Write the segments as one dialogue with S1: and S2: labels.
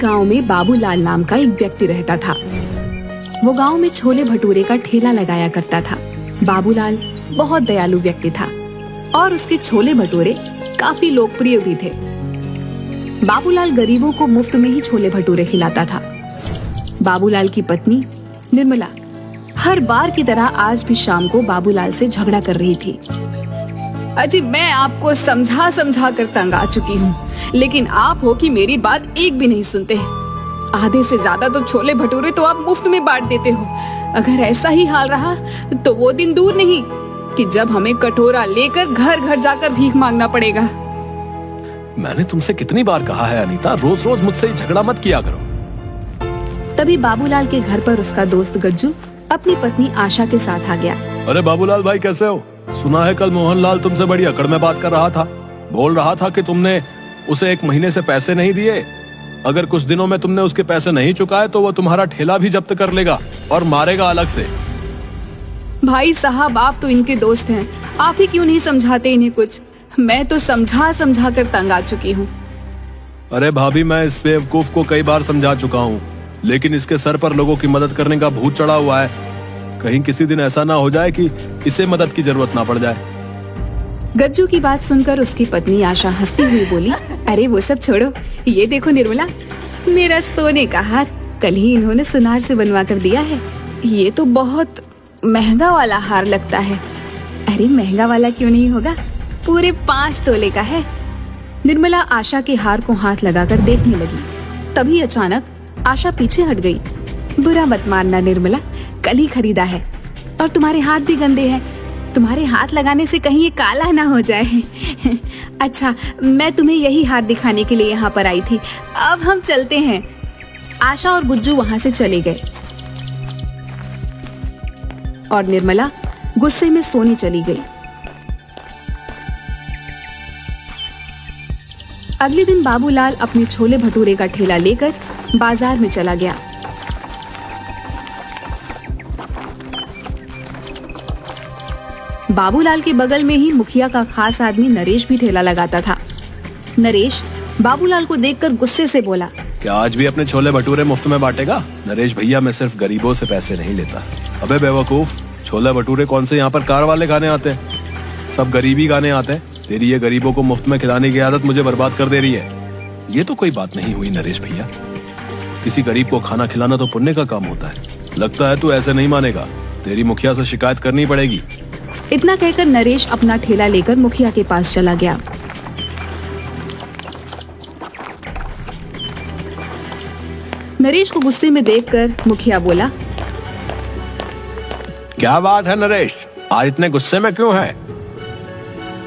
S1: गांव में बाबूलाल नाम का एक व्यक्ति रहता था। वो गांव में छोले भटूरे का ठेला लगाया करता था। बाबूलाल बहुत दयालु व्यक्ति था और उसके छोले भटूरे काफी लोकप्रिय भी थे। बाबूलाल गरीबों को मुफ्त में ही छोले भटूरे खिलाता था। बाबूलाल की पत्नी निर्मला हर बार की तरह आज भी शाम को बाबूलाल से झगड़ा कर रही थी। अजी, मैं आपको समझा समझा कर तंग आ चुकी हूँ, लेकिन आप हो कि मेरी बात एक भी नहीं सुनते। आधे से ज्यादा तो छोले भटूरे तो आप मुफ्त में बांट देते हो। अगर ऐसा ही हाल रहा तो वो दिन दूर नहीं कि जब हमें कटोरा लेकर घर घर जाकर भीख मांगना पड़ेगा।
S2: मैंने तुमसे कितनी बार कहा है अनीता, रोज रोज मुझसे झगड़ा मत किया करो।
S1: तभी बाबूलाल के घर पर उसका दोस्त गज्जू अपनी पत्नी आशा के साथ आ गया।
S2: अरे बाबूलाल भाई, कैसे हो? सुना है कल मोहनलाल तुमसे बड़ी अकड़ में बात कर रहा था। बोल रहा था कि तुमने उसे 1 महीने से पैसे नहीं दिए। अगर कुछ दिनों में तुमने उसके पैसे नहीं चुकाए तो वो तुम्हारा ठेला भी जब्त कर लेगा और मारेगा अलग से।
S1: भाई साहब, आप तो इनके दोस्त हैं, आप ही क्यों नहीं समझाते इन्हें कुछ? मैं तो समझा समझा कर तंग आ चुकी हूँ।
S2: अरे भाभी, मैं इस बेवकूफ को कई बार समझा चुका हूँ, लेकिन इसके सर पर लोगों की मदद करने का भूत चढ़ा हुआ है। कहीं किसी दिन ऐसा ना हो जाए कि इसे मदद की जरूरत ना पड़ जाए।
S1: गज्जू की बात सुनकर उसकी पत्नी आशा हंसती हुई बोली, अरे वो सब छोड़ो, ये देखो निर्मला, मेरा सोने का हार कल ही इन्होंने सुनार से बनवा कर दिया है। ये तो बहुत महंगा वाला हार लगता है। अरे महंगा वाला क्यों नहीं होगा, पूरे 5 तोले का है। निर्मला आशा के हार को हाथ लगाकर देखने लगी। तभी अचानक आशा पीछे हट गई। बुरा मत मानना निर्मला, कल ही खरीदा है और तुम्हारे हाथ भी गंदे हैं। तुम्हारे हाथ लगाने से कहीं ये काला ना हो जाए। अच्छा, मैं तुम्हें यही हार दिखाने के लिए यहाँ पर आई थी। अब हम चलते हैं। आशा और गुज्जू वहाँ से चले गए और निर्मला गुस्से में सोने चली गई। अगले दिन बाबूलाल अपने छोले भटूरे का ठेला लेकर बाजार में चला गया। बाबूलाल के बगल में ही मुखिया का खास आदमी नरेश भी ठेला लगाता था। नरेश बाबूलाल को देखकर गुस्से से बोला,
S2: क्या आज भी अपने छोले भटूरे मुफ्त में बांटेगा? नरेश भैया, मैं सिर्फ गरीबों से पैसे नहीं लेता। अबे बेवकूफ, छोले भटूरे कौन से यहाँ पर कार वाले खाने आते हैं? सब गरीबी खाने आते हैं। तेरी ये गरीबों को मुफ्त में खिलाने की आदत मुझे बर्बाद कर दे रही है। ये तो कोई बात नहीं हुई नरेश भैया। किसी गरीब को खाना खिलाना तो पुण्य का काम होता है। लगता है तू ऐसे नहीं मानेगा। तेरी मुखिया से शिकायत करनी पड़ेगी।
S1: इतना कहकर नरेश अपना ठेला लेकर मुखिया के पास चला गया। नरेश को गुस्से में देखकर मुखिया बोला,
S2: क्या बात है नरेश, आज इतने गुस्से में क्यों है?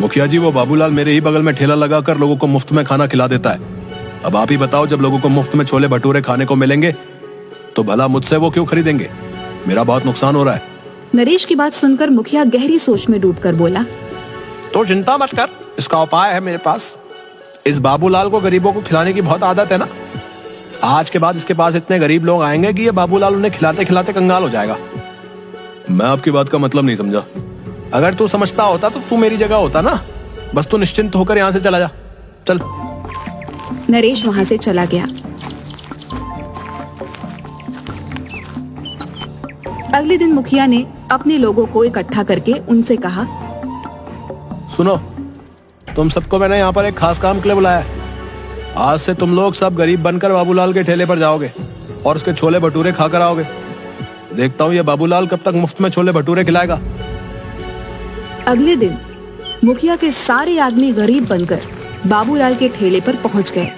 S2: मुखिया जी, वो बाबूलाल मेरे ही बगल में ठेला लगाकर लोगों को मुफ्त में खाना खिला देता है। अब आप ही बताओ, जब लोगों को मुफ्त में छोले भटूरे खाने को मिलेंगे तो भला मुझसे वो क्यों खरीदेंगे? मेरा बहुत नुकसान हो रहा है।
S1: नरेश की बात सुनकर मुखिया गहरी सोच में डूबकर बोला,
S2: तो चिंता मत कर, इसका उपाय है मेरे पास। इस बाबूलाल को गरीबों को खिलाने की बहुत आदत है ना। आज के बाद इसके पास इतने गरीब लोग आएंगे कि ये बाबूलाल उन्हें खिलाते खिलाते कंगाल हो जाएगा। मैं आपकी बात का मतलब नहीं समझा। अगर तू समझता होता तो तू मेरी जगह होता ना। बस तू निश्चिंत होकर यहाँ से चला जा, चल।
S1: नरेश वहाँ से चला गया। अगले दिन मुखिया ने अपने लोगों को इकट्ठा करके उनसे कहा,
S2: सुनो, तुम सबको मैंने यहाँ पर एक खास काम के लिए बुलाया है। आज से तुम लोग सब गरीब बनकर बाबूलाल के ठेले पर जाओगे और उसके छोले भटूरे खाकर आओगे। देखता हूँ ये बाबूलाल कब तक मुफ्त में छोले भटूरे खिलाएगा।
S1: अगले दिन मुखिया के सारे आदमी गरीब बनकर बाबूलाल के ठेले पर पहुंच गए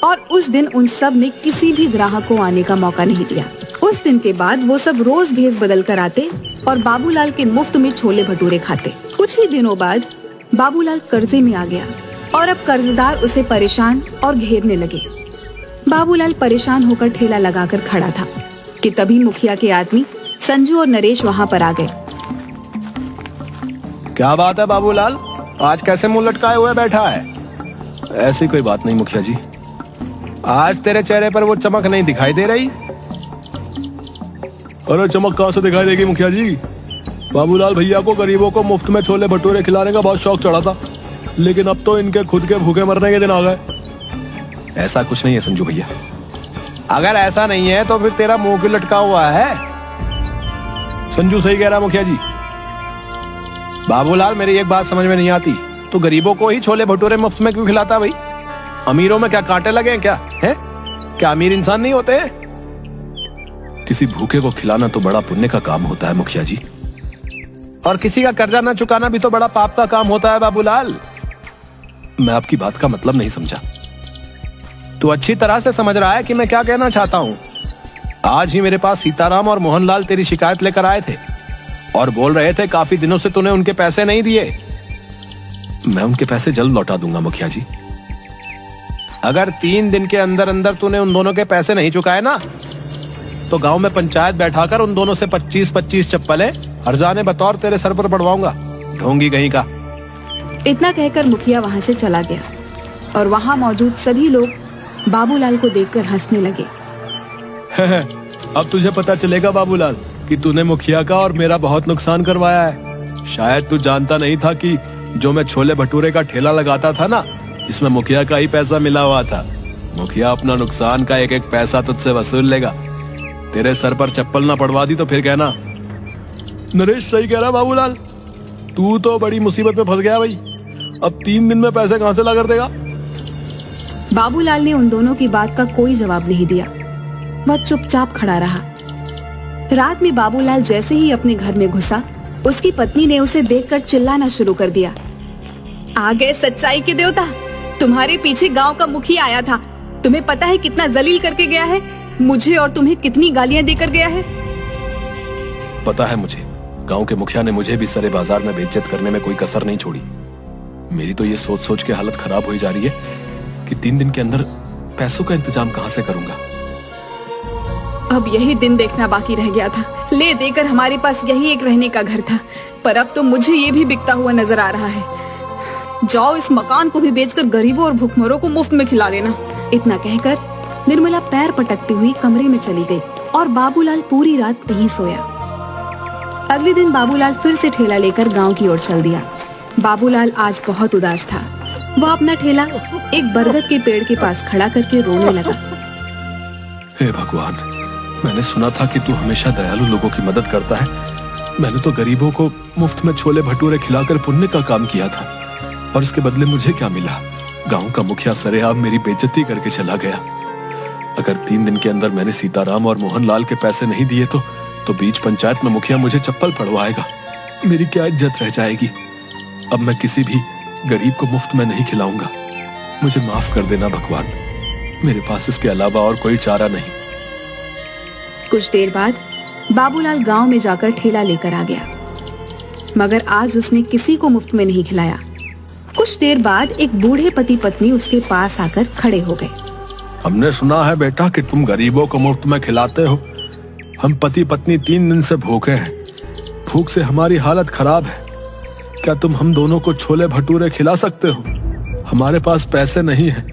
S1: और उस दिन उन सब ने किसी भी ग्राहक को आने का मौका नहीं दिया। उस दिन के बाद वो सब रोज भेस बदल कर आते और बाबूलाल के मुफ्त में छोले भटूरे खाते। कुछ ही दिनों बाद बाबूलाल कर्जे में आ गया और अब कर्जदार उसे परेशान और घेरने लगे। बाबूलाल परेशान होकर ठेला लगाकर खड़ा था कि तभी मुखिया के आदमी संजू और नरेश वहाँ पर आ गए।
S2: क्या बात है बाबूलाल, आज कैसे मुंह लटकाए हुए बैठा है? ऐसी कोई बात नहीं मुखिया जी, आज तेरे चेहरे पर वो चमक नहीं दिखाई दे रही। अरे चमक कहाँ से दिखाई देगी मुखिया जी? बाबूलाल भैया को गरीबों को मुफ्त में छोले भटूरे खिलाने का बहुत शौक चढ़ा था, लेकिन अब तो इनके खुद के भूखे मरने के दिन आ गए। ऐसा कुछ नहीं है संजू भैया, अगर ऐसा नहीं है तो फिर तेरा मुंह क्यों लटका हुआ है? संजू सही कह रहा मुखिया जी। बाबूलाल, मेरी एक बात समझ में नहीं आती, तो गरीबों को ही छोले भटूरे मुफ्त में क्यों खिलाता भाई? अमीरों में क्या कांटे लगे हैं क्या? हैं? क्या अमीर इंसान नहीं होते हैं? किसी भूखे को खिलाना तो बड़ा पुण्य का काम होता है मुखिया जी, और किसी का कर्जा न चुकाना भी तो बड़ा पाप का काम होता है बाबूलाल। मैं आपकी बात का मतलब नहीं समझा। तू अच्छी तरह से समझ रहा है कि मैं क्या कहना चाहता हूँ। आज ही मेरे पास सीताराम और मोहनलाल तेरी शिकायत लेकर आए थे और बोल रहे थे काफी दिनों से तूने उनके पैसे नहीं दिए। मैं उनके पैसे जल्द लौटा दूंगा मुखिया जी। अगर 3 दिन के अंदर अंदर तूने उन दोनों के पैसे नहीं चुकाए ना, तो गांव में पंचायत बैठाकर उन दोनों से 25-25 चप्पलें हर्जाने बतौर तेरे सर पर पड़वाऊंगा, ढोंगी कहीं का।
S1: इतना कहकर मुखिया वहां से चला गया और वहां मौजूद सभी लोग बाबूलाल को देखकर हंसने लगे।
S2: अब तुझे पता चलेगा बाबूलाल कि तूने मुखिया का और मेरा बहुत नुकसान करवाया है। शायद तू जानता नहीं था कि जो मैं छोले भटूरे का ठेला लगाता था ना, इसमें मुखिया का ही पैसा मिला हुआ था। मुखिया अपना नुकसान का एक एक पैसा तुझसे वसूल लेगा। तेरे सर पर चप्पल ना पड़वा दी तो फिर कहना। नरेश सही कह रहा बाबूलाल, तू तो बड़ी मुसीबत में फंस गया भाई। अब 3 दिन में पैसे कहां से ला कर देगा?
S1: बाबूलाल ने उन दोनों की बात का कोई जवाब नहीं दिया। वह चुपचाप खड़ा रहा। रात में बाबूलाल जैसे ही अपने घर में घुसा, उसकी पत्नी ने उसे देखकर चिल्लाना शुरू कर दिया। आ गए सच्चाई के देवता, तुम्हारे पीछे गांव का मुखिया आया था। तुम्हें पता है कितना जलील करके गया है, मुझे और तुम्हें कितनी गालियां देकर गया है।
S2: पता है मुझे, गांव के मुखिया ने मुझे भी सरे बाजार में बेइज्जत करने में कोई कसर नहीं छोड़ी। मेरी तो ये सोच सोच के हालत खराब हो जा रही है कि 3 दिन के अंदर पैसों का इंतजाम कहां से करूंगा।
S1: अब यही दिन देखना बाकी रह गया था। ले देकर हमारे पास यही एक रहने का घर था, पर अब तो मुझे ये भी बिकता हुआ नजर आ रहा है। जाओ इस मकान को भी बेचकर गरीबों और भूखमरों को मुफ्त में खिला देना। इतना कहकर निर्मला पैर पटकती हुई कमरे में चली गई और बाबूलाल पूरी रात नहीं सोया। अगले दिन बाबूलाल फिर से ठेला लेकर गांव की ओर चल दिया। बाबूलाल आज बहुत उदास था। वह अपना ठेला एक बरगद के पेड़ के पास खड़ा करके रोने लगा।
S2: हे भगवान, मैंने सुना था कि तू हमेशा दयालु लोगों की मदद करता है। मैंने तो गरीबों को मुफ्त में छोले भटूरे खिलाकर पुण्य का काम किया था, और इसके बदले मुझे क्या मिला? गांव का मुखिया सरेआम मेरी बेइज्जती करके चला गया। अगर 3 दिन के अंदर मैंने सीताराम और मोहनलाल के पैसे नहीं दिए तो बीच पंचायत में मुखिया मुझे चप्पल पड़वाएगा। मेरी क्या इज्जत रह जाएगी। अब मैं किसी भी गरीब को मुफ्त में नहीं खिलाऊंगा। मुझे माफ कर देना भगवान, मेरे पास इसके अलावा और कोई चारा नहीं।
S1: कुछ देर बाद बाबूलाल गांव में जाकर ठेला लेकर आ गया, मगर आज उसने किसी को मुफ्त में नहीं खिलाया। कुछ देर बाद एक बूढ़े पति पत्नी उसके पास आकर खड़े हो गए।
S2: हमने सुना है बेटा कि तुम गरीबों को मुफ्त में खिलाते हो। हम पति पत्नी 3 दिन से भूखे हैं। भूख से हमारी हालत खराब है। क्या तुम हम दोनों को छोले भटूरे खिला सकते हो? हमारे पास पैसे नहीं है।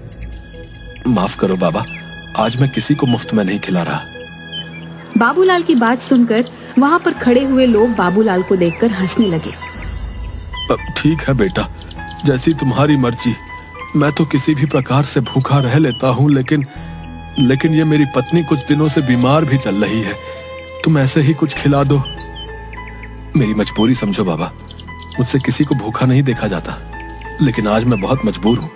S2: माफ करो बाबा, आज मैं किसी को मुफ्त में नहीं खिला रहा।
S1: बाबूलाल की बात सुनकर वहां पर खड़े हुए लोग बाबूलाल को देखकर हंसने लगे।
S2: ठीक है बेटा, जैसी तुम्हारी मर्जी। मैं तो किसी भी प्रकार से भूखा रह लेता हूँ, लेकिन ये मेरी पत्नी कुछ दिनों से बीमार भी चल रही है। तुम ऐसे ही कुछ खिला दो। मेरी मजबूरी समझो बाबा, मुझसे किसी को भूखा नहीं देखा जाता, लेकिन आज मैं बहुत मजबूर हूँ।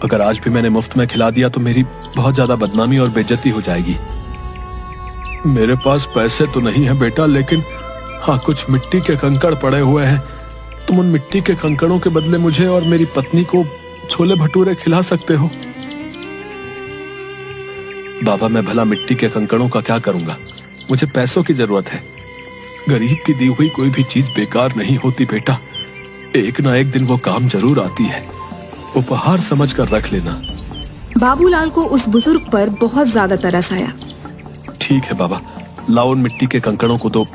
S2: अगर आज भी मैंने मुफ्त में खिला दिया तो मेरी बहुत ज्यादा बदनामी और बेइज्जती हो जाएगी। मेरे पास पैसे तो नहीं है बेटा, लेकिन हाँ, कुछ मिट्टी के कंकड़ पड़े हुए हैं। तुम उन मिट्टी के कंकड़ों के बदले मुझे और मेरी पत्नी को छोले भटूरे खिला सकते हो। बाबा, मैं भला मिट्टी के कंकड़ों का क्या करूंगा? मुझे पैसों की जरूरत है। गरीब की दी हुई कोई भी चीज बेकार नहीं होती बेटा। एक ना एक दिन वो काम जरूर आती है। उपहार समझकर रख लेना।
S1: बाबूलाल को उस बुजुर्ग पर बहुत ज्यादा तरस आया।
S2: ठीक है बाबा, लाओ उन मिट्टी के कंकड़ों को दो।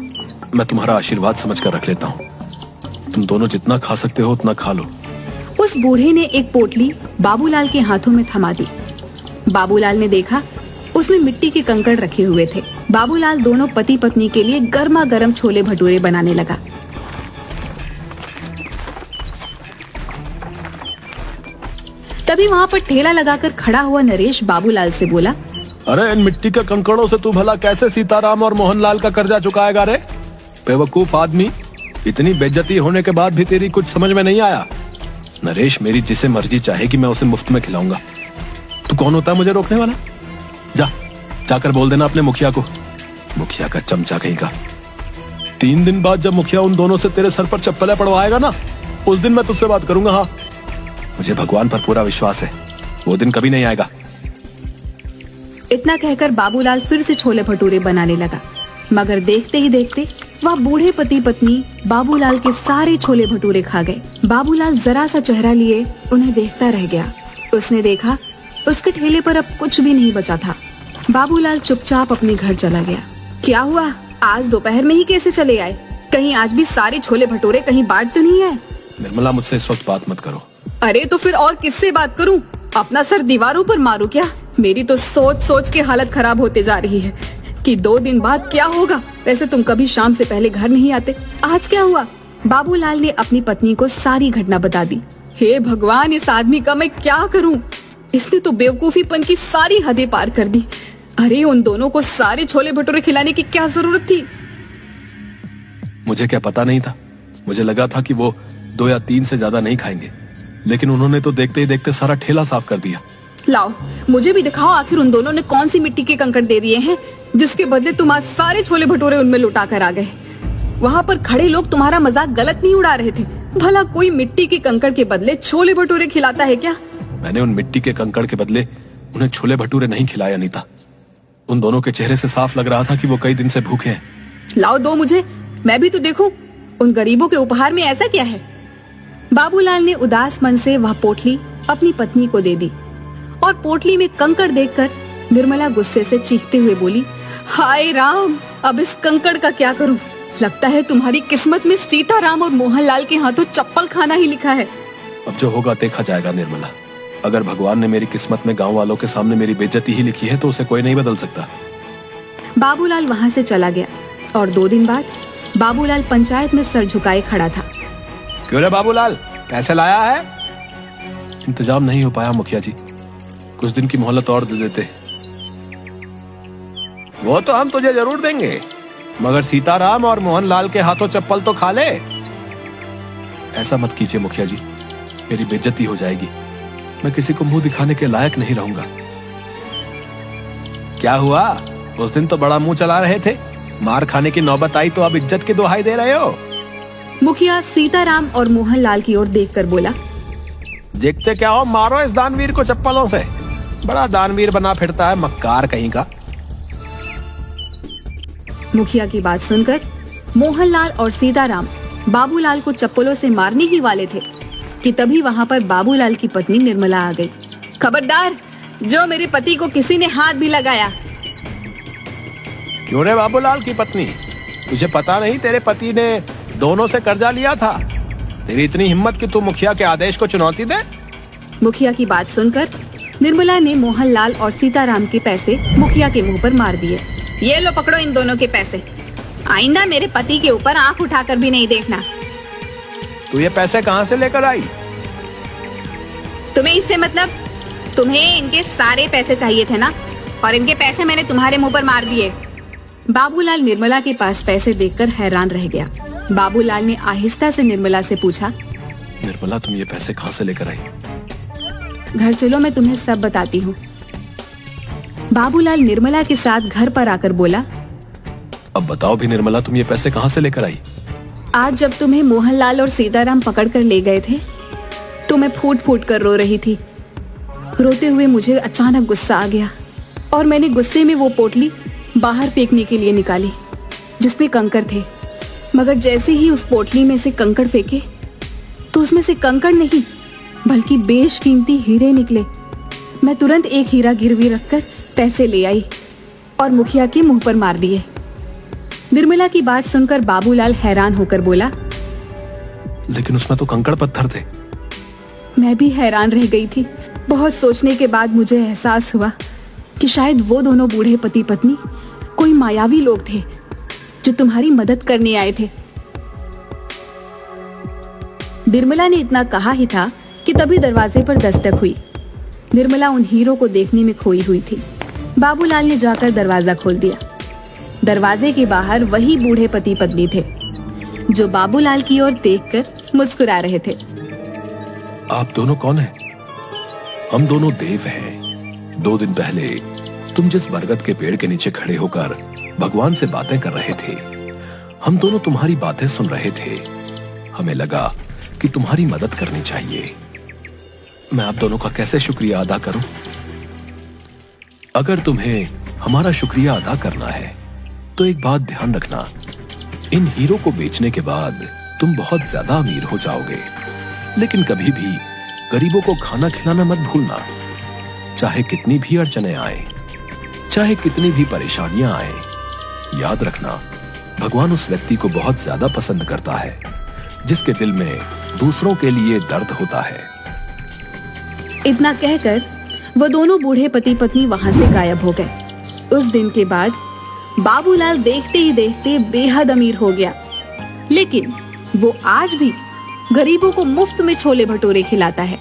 S2: मैं तुम्हारा आशीर्वाद समझकर रख लेता हूँ। तुम दोनों जितना खा सकते हो उतना खा लो।
S1: उस बूढ़े ने एक पोटली बाबूलाल के हाथों में थमा दी। बाबूलाल ने देखा उसमें मिट्टी के कंकड़ रखे हुए थे। बाबूलाल दोनों पति पत्नी के लिए गर्मा गर्म छोले भटूरे बनाने लगा। तभी वहां पर ठेला लगाकर खड़ा हुआ नरेश बाबूलाल से बोला,
S2: अरे इन मिट्टी के कंकड़ों से तू भला कैसे सीताराम और मोहनलाल का कर्जा चुकाएगा रे? बेवकूफ आदमी, इतनी बेइज्जती होने के बाद भी तेरी कुछ समझ में नहीं आया? नरेश मेरी जिसे मर्जी चाहेगी मैं उसे मुफ्त में खिलाऊंगा। तू कौन होता है मुझे रोकने वाला? जाकर बोल देना अपने मुखिया को। मुखिया का चमचा कहीं का। 3 दिन बाद जब मुखिया उन दोनों से तेरे सर पर चप्पलें पड़वाएगा ना, उस दिन मैं तुझसे बात करूंगा। हाँ, मुझे भगवान पर पूरा विश्वास है, वो दिन कभी नहीं आएगा।
S1: इतना कहकर बाबूलाल फिर से छोले भटूरे बनाने लगा, मगर देखते ही देखते वह बूढ़े पति पत्नी बाबूलाल के सारे छोले भटूरे खा गए। बाबूलाल जरा सा चेहरा लिए उन्हें देखता रह गया। उसने देखा उसके ठेले पर अब कुछ भी नहीं बचा था। बाबूलाल चुपचाप अपने घर चला गया। क्या हुआ, आज दोपहर में ही कैसे चले आए? कहीं आज भी सारे छोले भटूरे कहीं बांट तो नहीं आए?
S2: निर्मला, मुझसे इस वक्त बात मत करो।
S1: अरे तो फिर और किससे बात करूं? अपना सर दीवारों पर मारूं क्या? मेरी तो सोच सोच के हालत खराब होते जा रही है कि 2 दिन बाद क्या होगा। वैसे तुम कभी शाम से पहले घर नहीं आते, आज क्या हुआ? बाबूलाल ने अपनी पत्नी को सारी घटना बता दी। हे भगवान, इस आदमी का मैं क्या करूं? इसने तो बेवकूफीपन की सारी हदें पार कर दी। अरे उन दोनों को सारे छोले भटूरे खिलाने की क्या जरूरत थी?
S2: मुझे क्या पता नहीं था। मुझे लगा था कि वो 2 या 3 से ज्यादा नहीं खाएंगे, लेकिन उन्होंने तो देखते ही देखते सारा ठेला साफ कर दिया।
S1: लाओ, मुझे भी दिखाओ आखिर उन दोनों ने कौन सी मिट्टी के कंकड़ दे दिए हैं जिसके बदले तुम आज सारे छोले भटूरे उनमें लुटा कर आ गए। वहाँ पर खड़े लोग तुम्हारा मजाक गलत नहीं उड़ा रहे थे। भला कोई मिट्टी के कंकड़ के बदले छोले भटूरे खिलाता है क्या?
S2: मैंने उन मिट्टी के कंकड़ के बदले उन्हें छोले भटूरे नहीं खिलाए अनीता। उन दोनों के चेहरे से साफ लग रहा था कि वो कई दिन से भूखे हैं।
S1: लाओ दो मुझे, मैं भी तो देखूं उन गरीबों के उपहार में ऐसा क्या है। बाबूलाल ने उदास मन से वह पोटली अपनी पत्नी को दे दी और पोटली में कंकड़ देखकर निर्मला गुस्से से चीखते हुए बोली, हाय राम, अब इस कंकड़ का क्या करूं? लगता है तुम्हारी किस्मत में सीताराम और मोहनलाल के हाथों चप्पल खाना ही लिखा है।
S2: अब जो होगा देखा जाएगा निर्मला। अगर भगवान ने मेरी किस्मत में गांव वालों के सामने मेरी बेइज्जती ही लिखी है तो उसे कोई नहीं बदल सकता।
S1: बाबूलाल वहाँ से चला गया और 2 दिन बाद बाबूलाल पंचायत में सर झुकाए खड़ा था।
S2: क्यों रे बाबूलाल, पैसे लाया है? इंतजाम नहीं हो पाया मुखिया जी, कुछ दिन की मोहलत और दे देते। वो तो हम तुझे जरूर देंगे, मगर सीताराम और मोहनलाल के हाथों चप्पल तो खा ले। ऐसा मत कीजिए मुखिया जी, मेरी बेइज्जती हो जाएगी। मैं किसी को मुंह दिखाने के लायक नहीं रहूंगा। क्या हुआ, उस दिन तो बड़ा मुंह चला रहे थे, मार खाने की नौबत आई तो अब इज्जत की दुहाई दे रहे हो?
S1: मुखिया सीताराम और मोहनलाल की ओर देखकर बोला,
S2: देखते क्या हो, मारो इस दानवीर को चप्पलों से। बड़ा दानवीर बना फिरता है, मक्कार कहीं का।
S1: मुखिया की बात सुनकर मोहनलाल और सीताराम बाबूलाल को चप्पलों से मारने ही वाले थे कि तभी वहाँ पर बाबूलाल की पत्नी निर्मला आ गई। खबरदार, जो मेरे पति को किसी ने हाथ भी लगाया।
S2: क्यों रे बाबूलाल की पत्नी, तुझे पता नहीं तेरे पति ने दोनों से कर्जा लिया था? तेरी इतनी हिम्मत कि तू मुखिया के आदेश को चुनौती दे?
S1: मुखिया की बात सुनकर निर्मला ने मोहनलाल और सीताराम के पैसे मुखिया के मुंह पर मार दिए। ये लो, पकड़ो इन दोनों के पैसे। आइंदा मेरे पति के ऊपर आंख उठाकर भी नहीं देखना।
S2: तू ये पैसे कहाँ से लेकर आई?
S1: तुम्हें इससे मतलब? तुम्हें इनके सारे पैसे चाहिए थे ना, और इनके पैसे मैंने तुम्हारे मुंह पर मार दिए। बाबूलाल निर्मला के पास पैसे देखकर हैरान रह गया। बाबूलाल ने आहिस्ता से निर्मला से पूछा,
S2: निर्मला तुम ये पैसे कहाँ से लेकर आई?
S1: घर चलो, मैं तुम्हें सब बताती हूँ। बाबूलाल निर्मला के साथ घर पर आकर बोला,
S2: अब बताओ भी निर्मला, तुम ये पैसे कहाँ से लेकर आई?
S1: आज जब तुम्हें मोहनलाल और सीताराम पकड़ कर ले गए थे तो मैं फूट फूट कर रो रही थी। रोते हुए मुझे अचानक गुस्सा आ गया और मैंने गुस्से में वो पोटली बाहर फेंकने के लिए निकाली जिसमें कंकड़ थे। मगर जैसे ही उस पोटली में से कंकड़ फेंके तो उसमें से कंकड़ नहीं बल्कि बेशकीमती हीरे निकले। मैं तुरंत एक हीरा गिरवी रखकर पैसे ले आई और मुखिया के मुंह पर मार दिए। निर्मला की बात सुनकर बाबूलाल हैरान होकर बोला,
S2: लेकिन उसमें तो कंकड़ पत्थर थे।
S1: मैं भी हैरान रह गई थी। बहुत सोचने के बाद मुझे एहसास हुआ कि शायद वो दोनों बूढ़े पति पत्नी कोई मायावी लोग थे जो तुम्हारी मदद करने आए थे। निर्मला ने इतना कहा ही था कि तभी दरवाजे पर दस्तक हुई। निर्मला उन हीरों को देखने में खोई हुई थी। बाबूलाल ने जाकर दरवाजा खोल दिया। दरवाजे के बाहर वही बूढ़े पति पत्नी थे जो बाबूलाल की ओर देखकर मुस्कुरा रहे थे।
S2: आप दोनों कौन हैं? हम दोनों देव हैं। 2 दिन पहले तुम जिस बरगद के पेड़ के नीचे खड़े होकर भगवान से बातें कर रहे थे, हम दोनों तुम्हारी बातें सुन रहे थे। हमें लगा कि तुम्हारी मदद करनी चाहिए। मैं आप दोनों का कैसे शुक्रिया अदा करूं? अगर तुम्हें हमारा शुक्रिया अदा करना है तो एक बात ध्यान रखना, इन हीरो को बेचने के बाद तुम बहुत ज्यादा अमीर हो जाओगे। लेकिन कभी भी गरीबों को खाना खिलाना मत भूलना। चाहे कितनी भी अड़चने आए, चाहे कितनी भी परेशानियां आए, याद रखना भगवान उस व्यक्ति को बहुत ज्यादा पसंद करता है जिसके दिल में दूसरों के लिए दर्द होता है।
S1: इतना कहकर वो दोनों बूढ़े पति पत्नी वहां से गायब हो गए। उस दिन के बाद बाबूलाल देखते ही देखते बेहद अमीर हो गया, लेकिन वो आज भी गरीबों को मुफ्त में छोले भटूरे खिलाता है।